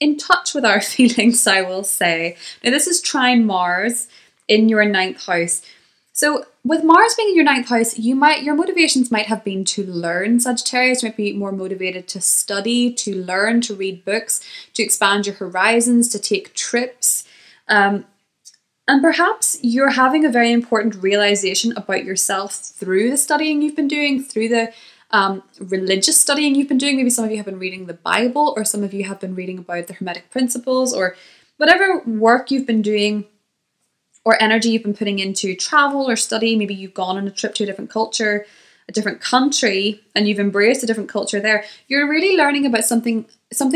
in touch with our feelings, I will say. Now this is trine Mars in your 9th house. So with Mars being in your 9th house, your motivations might have been to learn. Sagittarius might be more motivated to study, to learn, to read books, to expand your horizons, to take trips. And perhaps you're having a very important realization about yourself through the studying you've been doing, through the religious studying you've been doing. Maybe some of you have been reading the Bible, or some of you have been reading about the Hermetic principles, or whatever work you've been doing or energy you've been putting into travel or study. Maybe you've gone on a trip to a different culture, a different country, and you've embraced a different culture there. You're really learning about something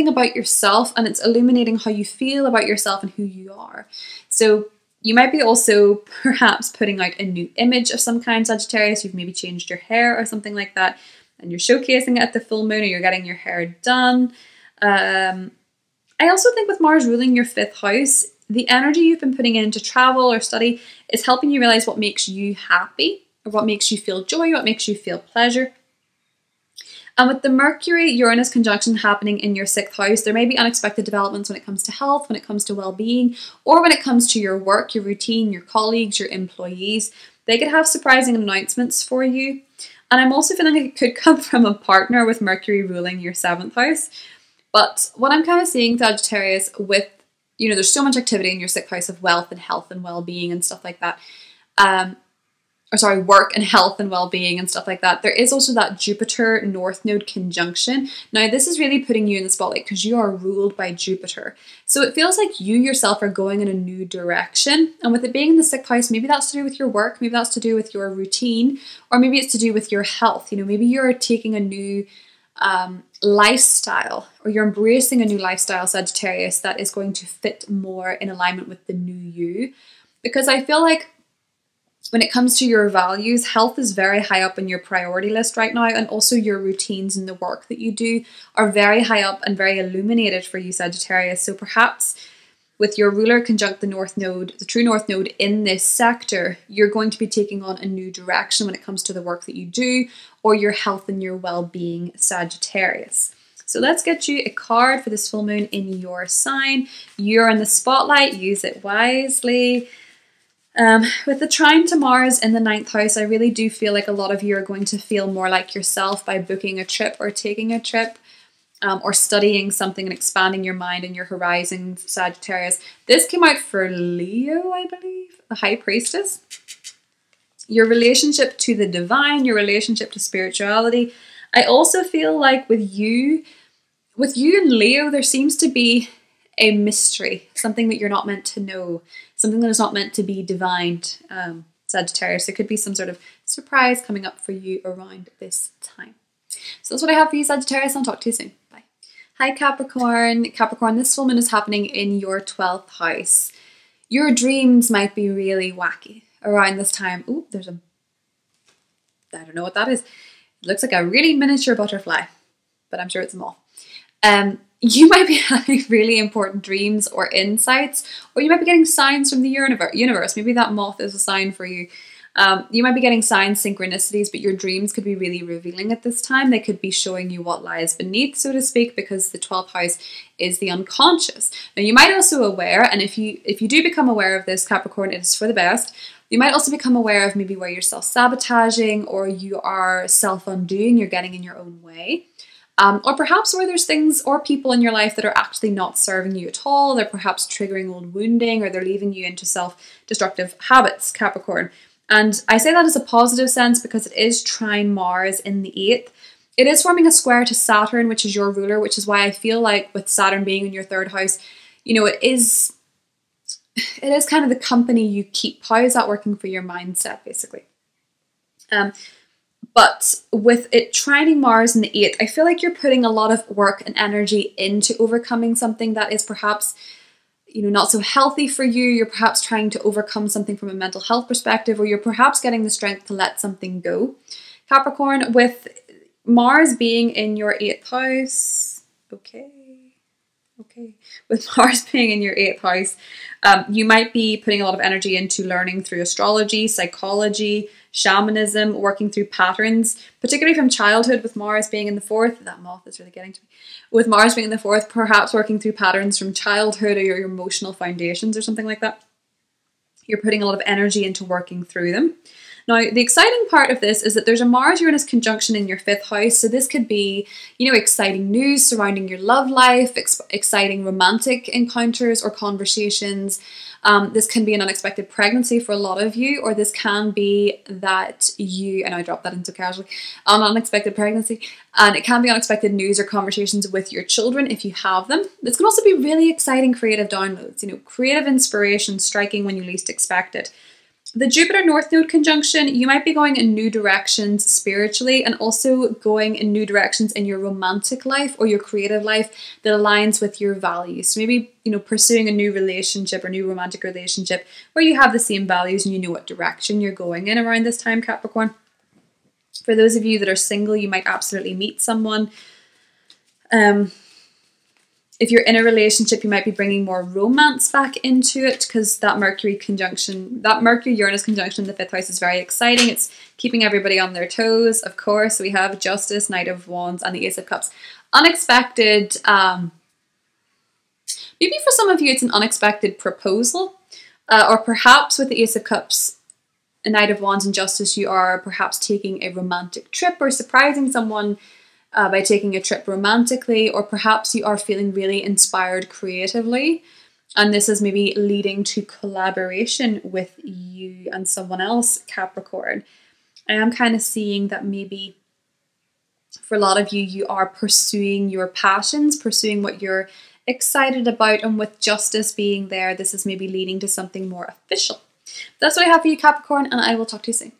about yourself, and it's illuminating how you feel about yourself and who you are. So you might be also perhaps putting out a new image of some kind, Sagittarius. You've maybe changed your hair or something like that, and you're showcasing it at the full moon, or you're getting your hair done. I also think with Mars ruling your 5th house, the energy you've been putting into travel or study is helping you realize what makes you happy, or what makes you feel joy, what makes you feel pleasure. And with the Mercury-Uranus conjunction happening in your 6th house, there may be unexpected developments when it comes to health, when it comes to well-being, or when it comes to your work, your routine, your colleagues, your employees. They could have surprising announcements for you. And I'm also feeling like it could come from a partner with Mercury ruling your 7th house. But what I'm kind of seeing, Sagittarius, with, there's so much activity in your 6th house of wealth and health and well-being and stuff like that. Work and health and well-being and stuff like that. There is also that Jupiter North Node conjunction. Now, this is really putting you in the spotlight because you are ruled by Jupiter. So it feels like you yourself are going in a new direction. And with it being in the 6th house, maybe that's to do with your work, maybe that's to do with your routine, or maybe it's to do with your health. Maybe you're taking a new lifestyle, or you're embracing a new lifestyle, Sagittarius, that is going to fit more in alignment with the new you. Because I feel like when it comes to your values, health is very high up in your priority list right now, and also your routines and the work that you do are very high up and very illuminated for you, Sagittarius. So perhaps with your ruler conjunct the North Node, the true North Node in this sector, you're going to be taking on a new direction when it comes to the work that you do, or your health and your well-being, Sagittarius. So let's get you a card for this full moon in your sign. You're in the spotlight, use it wisely. With the trine to Mars in the 9th house, I really do feel like a lot of you are going to feel more like yourself by booking a trip or taking a trip, or studying something and expanding your mind and your horizons, Sagittarius. This came out for Leo, I believe, the High Priestess. Your relationship to the divine, your relationship to spirituality. I also feel like with you and Leo, there seems to be a mystery, something that you're not meant to know, something that is not meant to be divined, Sagittarius. There could be some sort of surprise coming up for you around this time. So that's what I have for you, Sagittarius. I'll talk to you soon. Bye. Hi, Capricorn. Capricorn, this full moon is happening in your 12th house. Your dreams might be really wacky around this time. Ooh, I don't know what that is. It looks like a really miniature butterfly, but I'm sure it's a moth. You might be having really important dreams or insights, or you might be getting signs from the universe. Maybe that moth is a sign for you. You might be getting signs, synchronicities, but your dreams could be really revealing at this time. They could be showing you what lies beneath, so to speak, because the 12th house is the unconscious. Now, you might also aware, and if you do become aware of this, Capricorn, it is for the best. You might also become aware of maybe where you're self-sabotaging or you are self-undoing, you're getting in your own way. Or perhaps where there's things or people in your life that are actually not serving you at all. They're perhaps triggering old wounding, or they're leading you into self-destructive habits, Capricorn. And I say that as a positive sense because it is trine Mars in the 8th. It is forming a square to Saturn, which is your ruler, which is why I feel like with Saturn being in your 3rd house, you know, it is kind of the company you keep. How is that working for your mindset, basically? But with it trining Mars in the 8th, I feel like you're putting a lot of work and energy into overcoming something that is perhaps, you know, not so healthy for you. You're perhaps trying to overcome something from a mental health perspective, or you're perhaps getting the strength to let something go. Capricorn, with Mars being in your 8th house, okay. With Mars being in your 8th house, you might be putting a lot of energy into learning through astrology, psychology, shamanism, working through patterns, particularly from childhood. With Mars being in the 4th, that moth is really getting to me. With Mars being in the 4th, perhaps working through patterns from childhood or your emotional foundations or something like that. You're putting a lot of energy into working through them. Now, the exciting part of this is that there's a Mars-Uranus conjunction in your 5th house. So this could be, you know, exciting news surrounding your love life, exciting romantic encounters or conversations. This can be an unexpected pregnancy for a lot of you, or this can be that you, and I dropped that in so casually, an unexpected pregnancy, and it can be unexpected news or conversations with your children if you have them. This can also be really exciting creative downloads, you know, creative inspiration striking when you least expect it. The Jupiter North Node conjunction, you might be going in new directions spiritually and also going in new directions in your romantic life or your creative life that aligns with your values. So maybe, you know, pursuing a new relationship or new romantic relationship where you have the same values and you know what direction you're going in around this time, Capricorn. For those of you that are single, you might absolutely meet someone. If you're in a relationship, you might be bringing more romance back into it because that Mercury-Uranus conjunction in the 5th house is very exciting. It's keeping everybody on their toes. Of course, we have Justice, Knight of Wands, and the Ace of Cups. Unexpected, maybe for some of you, it's an unexpected proposal. Or perhaps with the Ace of Cups, a Knight of Wands, and Justice, you are perhaps taking a romantic trip or surprising someone by taking a trip romantically, or perhaps you are feeling really inspired creatively and this is maybe leading to collaboration with you and someone else, Capricorn. I am kind of seeing that maybe for a lot of you, you are pursuing your passions, pursuing what you're excited about, and with Justice being there, this is maybe leading to something more official. That's what I have for you, Capricorn, and I will talk to you soon.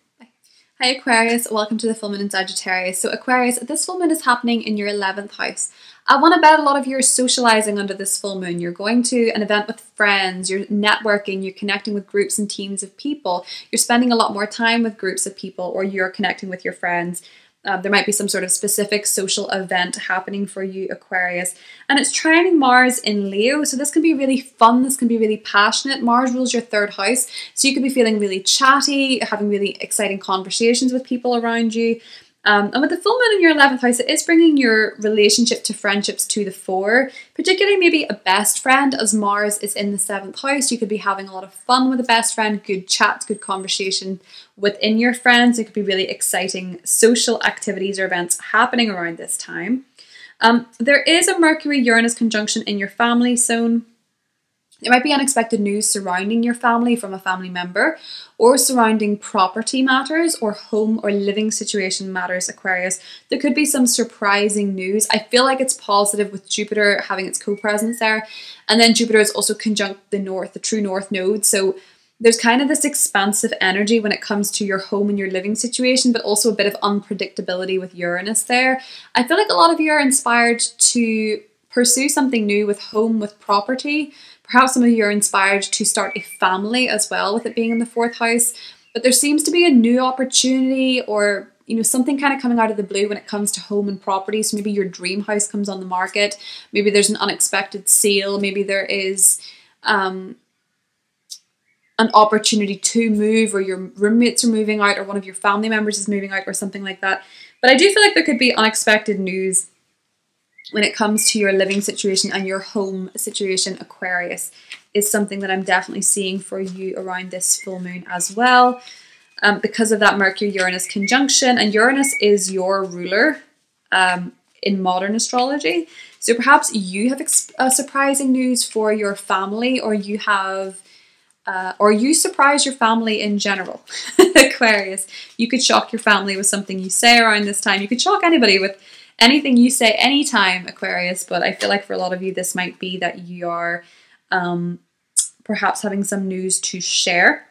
Hi Aquarius, welcome to the full moon in Sagittarius. So Aquarius, this full moon is happening in your 11th house. I want to bet a lot of you are socializing under this full moon. You're going to an event with friends, you're networking, you're connecting with groups and teams of people. You're spending a lot more time with groups of people, or you're connecting with your friends. There might be some sort of specific social event happening for you, Aquarius. And it's trining Mars in Leo. So this can be really fun. This can be really passionate. Mars rules your 3rd house. So you could be feeling really chatty, having really exciting conversations with people around you. And with the full moon in your 11th house, it is bringing your relationship to friendships to the fore, particularly maybe a best friend, as Mars is in the 7th house. You could be having a lot of fun with a best friend, good chats, good conversation within your friends. It could be really exciting social activities or events happening around this time. There is a Mercury-Uranus conjunction in your family zone. There might be unexpected news surrounding your family from a family member, or surrounding property matters or home or living situation matters, Aquarius. There could be some surprising news. I feel like it's positive with Jupiter having its co-presence there. And then Jupiter is also conjunct the true north node. So there's kind of this expansive energy when it comes to your home and your living situation, but also a bit of unpredictability with Uranus there. I feel like a lot of you are inspired to pursue something new with home, with property. Perhaps some of you are inspired to start a family as well, with it being in the 4th house. But there seems to be a new opportunity, or you know, something kind of coming out of the blue when it comes to home and property. So maybe your dream house comes on the market. Maybe there's an unexpected sale. Maybe there is an opportunity to move, or your roommates are moving out, or one of your family members is moving out, or something like that. But I do feel like there could be unexpected news when it comes to your living situation and your home situation. Aquarius is something that I'm definitely seeing for you around this full moon as well, because of that Mercury-Uranus conjunction. And Uranus is your ruler in modern astrology. So perhaps you have surprising news for your family, or you have or you surprise your family in general. Aquarius, you could shock your family with something you say around this time. You could shock anybody with anything you say anytime, Aquarius. But I feel like for a lot of you, this might be that you are perhaps having some news to share.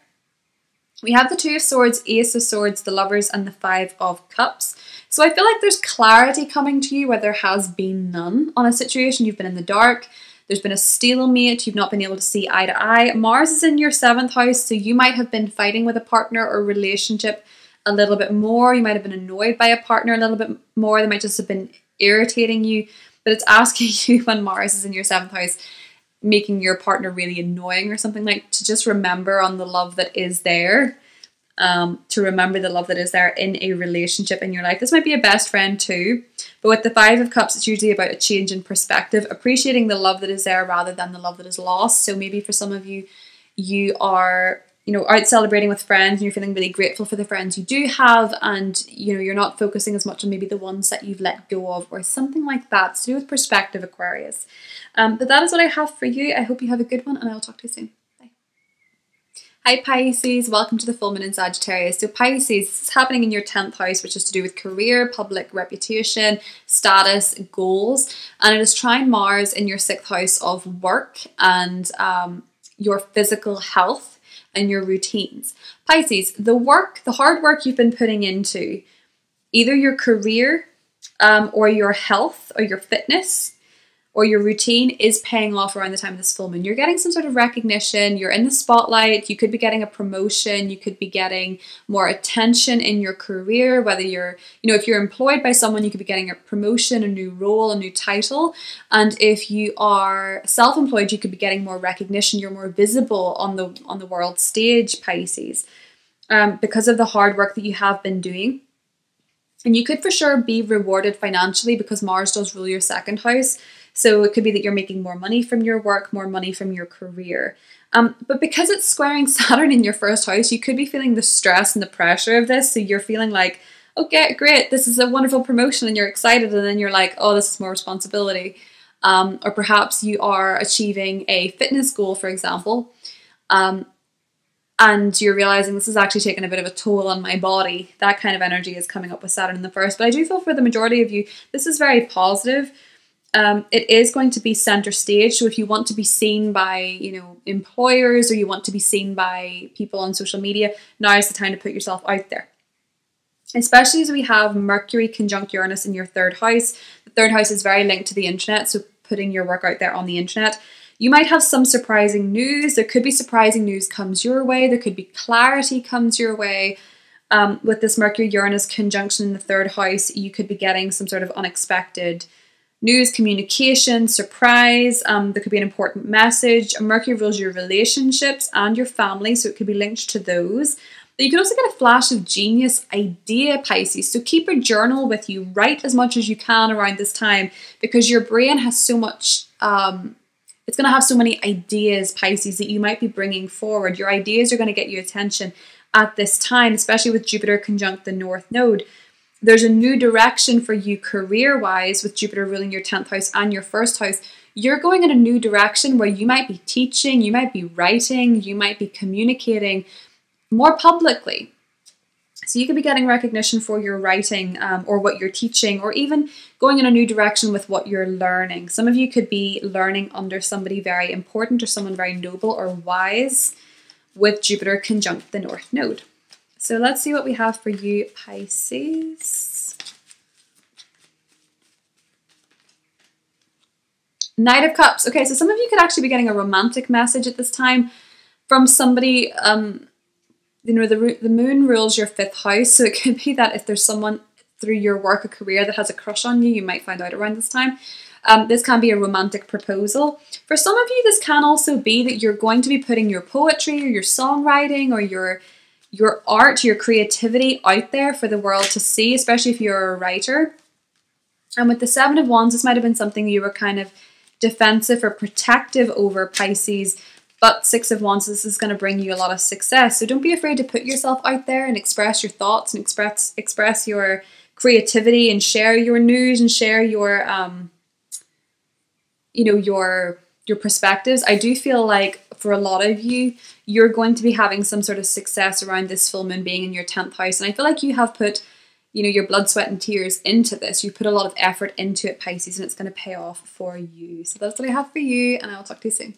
We have the Two of Swords, Ace of Swords, the Lovers, and the Five of Cups. So I feel like there's clarity coming to you where there has been none on a situation. You've been in the dark. There's been a stalemate. You've not been able to see eye to eye. Mars is in your 7th house, so you might have been fighting with a partner or relationship a little bit more. You might have been annoyed by a partner a little bit more. They might just have been irritating you. But it's asking you, when Mars is in your 7th house, making your partner really annoying or something, like to just remember on the love that is there. To remember the love that is there in a relationship in your life. This might be a best friend too, but with the Five of Cups, it's usually about a change in perspective, appreciating the love that is there rather than the love that is lost. So maybe for some of you, you are, out celebrating with friends and you're feeling really grateful for the friends you do have, and you're not focusing as much on maybe the ones that you've let go of, or something like that. It's to do with perspective, Aquarius. But that is what I have for you. I hope you have a good one, and I will talk to you soon. Hi Pisces, welcome to the full moon in Sagittarius. So Pisces, this is happening in your 10th house, which is to do with career, public reputation, status, goals. And it is trine Mars in your 6th house of work and your physical health and your routines. Pisces, the hard work you've been putting into either your career or your health or your fitness or your routine is paying off around the time of this full moon. You're getting some sort of recognition. You're in the spotlight. You could be getting a promotion. You could be getting more attention in your career, whether you're, if you're employed by someone, you could be getting a promotion, a new role, a new title. And if you are self-employed, you could be getting more recognition. You're more visible on the world stage, Pisces, because of the hard work that you have been doing. And you could for sure be rewarded financially because Mars does rule your 2nd house. So it could be that you're making more money from your work, more money from your career. But because it's squaring Saturn in your 1st house, you could be feeling the stress and the pressure of this. So you're feeling like, okay, great, this is a wonderful promotion, and you're excited. And then you're like, oh, this is more responsibility. Or perhaps you are achieving a fitness goal, for example. And you're realizing this is actually taking a bit of a toll on my body. That kind of energy is coming up with Saturn in the 1st. But I do feel for the majority of you, this is very positive. It is going to be center stage. So if you want to be seen by, employers, or you want to be seen by people on social media, now is the time to put yourself out there. Especially as we have Mercury conjunct Uranus in your 3rd house. The 3rd house is very linked to the internet. So putting your work out there on the internet. You might have some surprising news. There could be surprising news comes your way. There could be clarity comes your way. With this Mercury-Uranus conjunction in the 3rd house, you could be getting some sort of unexpected news, communication, surprise. There could be an important message. Mercury rules your relationships and your family, so it could be linked to those. But you could also get a flash of genius idea, Pisces. So keep a journal with you. Write as much as you can around this time, because your brain has so much, it's going to have so many ideas, Pisces, that you might be bringing forward. Your ideas are going to get you attention at this time, especially with Jupiter conjunct the North Node. There's a new direction for you career-wise with Jupiter ruling your 10th house and your 1st house. You're going in a new direction where you might be teaching, you might be writing, you might be communicating more publicly. So you could be getting recognition for your writing or what you're teaching, or even going in a new direction with what you're learning. Some of you could be learning under somebody very important or someone very noble or wise with Jupiter conjunct the North Node. So let's see what we have for you, Pisces. Knight of Cups. Okay, so some of you could actually be getting a romantic message at this time from somebody. The moon rules your 5th house, so it could be that if there's someone through your work or career that has a crush on you, you might find out around this time. This can be a romantic proposal. For some of you, this can also be that you're going to be putting your poetry or your songwriting or your art, your creativity out there for the world to see, especially if you're a writer. And with the Seven of Wands, this might have been something you were kind of defensive or protective over, Pisces. But Six of Wands, this is going to bring you a lot of success. So don't be afraid to put yourself out there and express your thoughts and express your creativity and share your news and share your your perspectives. I do feel like for a lot of you, you're going to be having some sort of success around this full moon being in your 10th house. And I feel like you have put, your blood, sweat and tears into this. You put a lot of effort into it, Pisces, and it's going to pay off for you. So that's what I have for you, and I will talk to you soon.